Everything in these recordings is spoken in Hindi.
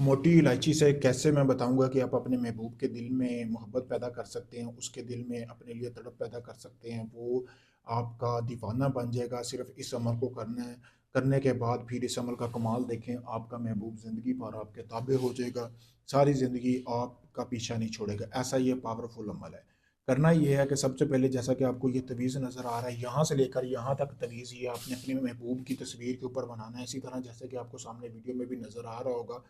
मोटी इलायची से कैसे मैं बताऊंगा कि आप अपने महबूब के दिल में मोहब्बत पैदा कर सकते हैं, उसके दिल में अपने लिए तड़प पैदा कर सकते हैं। वो आपका दीवाना बन जाएगा सिर्फ इस अमल को करने के बाद। फिर इस अमल का कमाल देखें, आपका महबूब ज़िंदगी भर आपके ताबे हो जाएगा, सारी ज़िंदगी आपका पीछा नहीं छोड़ेगा। ऐसा ये पावरफुल अमल है। करना ये है कि सबसे पहले जैसा कि आपको ये तवीज़ नज़र आ रहा है, यहाँ से लेकर यहाँ तक तवीज़ ये आपने अपने महबूब की तस्वीर के ऊपर बनाना है। इसी तरह जैसे कि आपको सामने वीडियो में भी नज़र आ रहा होगा।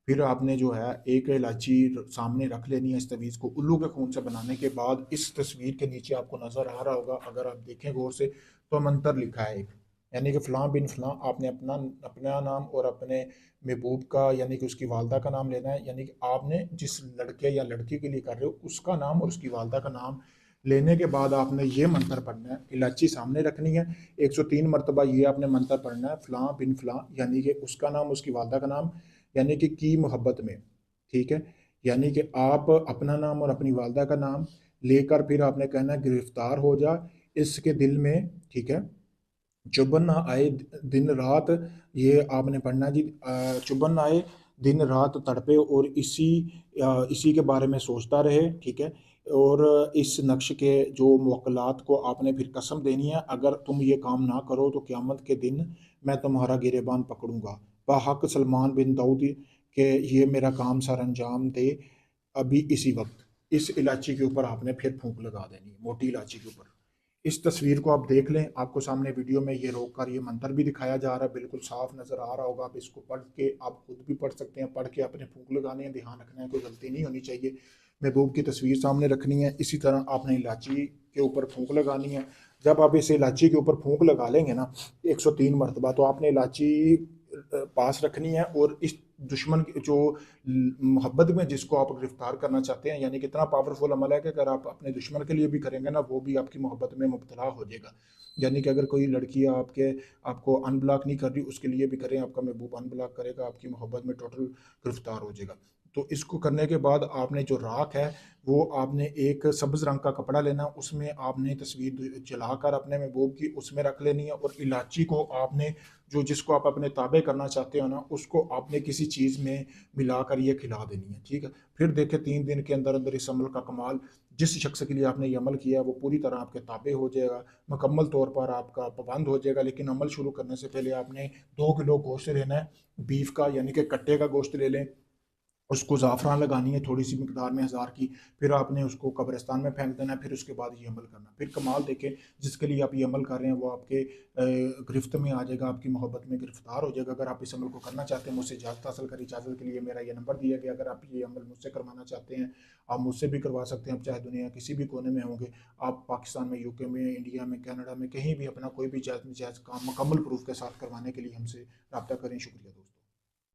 फिर आपने जो है एक इलायची सामने रख लेनी है। इस तवीज़ को उल्लू के खून से बनाने के बाद इस तस्वीर के नीचे आपको नज़र आ रहा होगा, अगर आप देखें गौर से, तो मंतर लिखा है एक, यानी कि फ़लाँ बिन फ़लाँ। आपने अपना अपना नाम और अपने महबूब का यानी कि उसकी वालदा का नाम लेना है। यानी कि आपने जिस लड़के या लड़की के लिए कर रहे हो उसका नाम और उसकी वालदा का नाम लेने के बाद आपने ये मंत्र पढ़ना है। इलायची सामने रखनी है, 103 मरतबा ये आपने मंत्र पढ़ना है, फ़लाँ बिन फ़लाँ, यानी कि उसका नाम उसकी वालदा का नाम, यानी कि मोहब्बत में। ठीक है, यानी कि आप अपना नाम और अपनी वालदा का नाम लेकर फिर आपने कहना है गिरफ्तार हो जा इसके दिल में। ठीक है, चुभन ना आए दिन रात, ये आपने पढ़ना जी। चुभन ना आए दिन रात तड़पे और इसी के बारे में सोचता रहे। ठीक है, और इस नक्श के जो मुवक्कलात को आपने फिर कसम देनी है, अगर तुम ये काम ना करो तो क़यामत के दिन मैं तुम्हारा गिरेबान पकड़ूंगा। बाहक सलमान बिन दाऊद के ये मेरा काम सर अंजाम दे अभी इसी वक्त। इस इलायची के ऊपर आपने फिर फूंक लगा देनी है, मोटी इलायची के ऊपर। इस तस्वीर को आप देख लें, आपको सामने वीडियो में ये रोक कर ये मंत्र भी दिखाया जा रहा है, बिल्कुल साफ नज़र आ रहा होगा। आप इसको पढ़ के आप खुद भी पढ़ सकते हैं, पढ़ के अपने फूंक लगाने हैं। ध्यान रखना है कोई गलती नहीं होनी चाहिए। महबूब की तस्वीर सामने रखनी है, इसी तरह आपने इलायची के ऊपर फूंक लगानी है। जब आप इस इलायची के ऊपर फूंक लगा लेंगे ना 103 मरतबा, तो आपने इलायची पास रखनी है और इस दुश्मन जो मोहब्बत में जिसको आप गिरफ्तार करना चाहते हैं, यानी कितना पावरफुल अमल है कि अगर आप अपने दुश्मन के लिए भी करेंगे ना, वो भी आपकी मोहब्बत में मुब्तला हो जाएगा। यानी कि अगर कोई लड़की आपको अनब्लॉक नहीं कर रही, उसके लिए भी करें, आपका महबूब अनब्लॉक करेगा, आपकी मोहब्बत में टोटल गिरफ्तार हो जाएगा। तो इसको करने के बाद आपने जो राख है, वो आपने एक सब्ज़ रंग का कपड़ा लेना, उसमें आपने तस्वीर जलाकर अपने महबूब की उसमें रख लेनी है। और इलायची को आपने जो जिसको आप अपने ताबे करना चाहते हो ना, उसको आपने किसी चीज़ में मिलाकर ये खिला देनी है। ठीक है, फिर देखें 3 दिन के अंदर अंदर इस अमल का कमाल। जिस शख्स के लिए आपने ये अमल किया है वो पूरी तरह आपके ताबे हो जाएगा, मुकम्मल तौर पर आपका पाबंद हो जाएगा। लेकिन अमल शुरू करने से पहले आपने 2 किलो गोश्त लेना है, बीफ का, यानी कि कट्टे का गोश्त ले लें। उसको ज़ाफ़रान लगानी है थोड़ी सी मिकदार में, 1000 की। फिर आपने उसको कब्रिस्तान में फेंक देना है। फिर उसके बाद ये अमल करना। फिर कमाल देखें, जिसके लिए आप ये अमल कर रहे हैं वो आपके गिरफ्त में आ जाएगा, आपकी मोहब्बत में गिरफ्तार हो जाएगा। अगर आप इस अमल को करना चाहते हैं, मुझसे इजाज़त हासिल करें। इजाज़त के लिए मेरा ये नंबर दिया गया, अगर आप ये अमल मुझसे करवाना चाहते हैं, आप मुझसे भी करवा सकते हैं। आप चाहे दुनिया किसी भी कोने में होंगे, आप पाकिस्तान में, यूके में, इंडिया में, कनाडा में, कहीं भी अपना कोई भी जायज़ काम मुकम्मल प्रूफ के साथ करवाने के लिए हमसे रब्ता करें। शुक्रिया दोस्तों।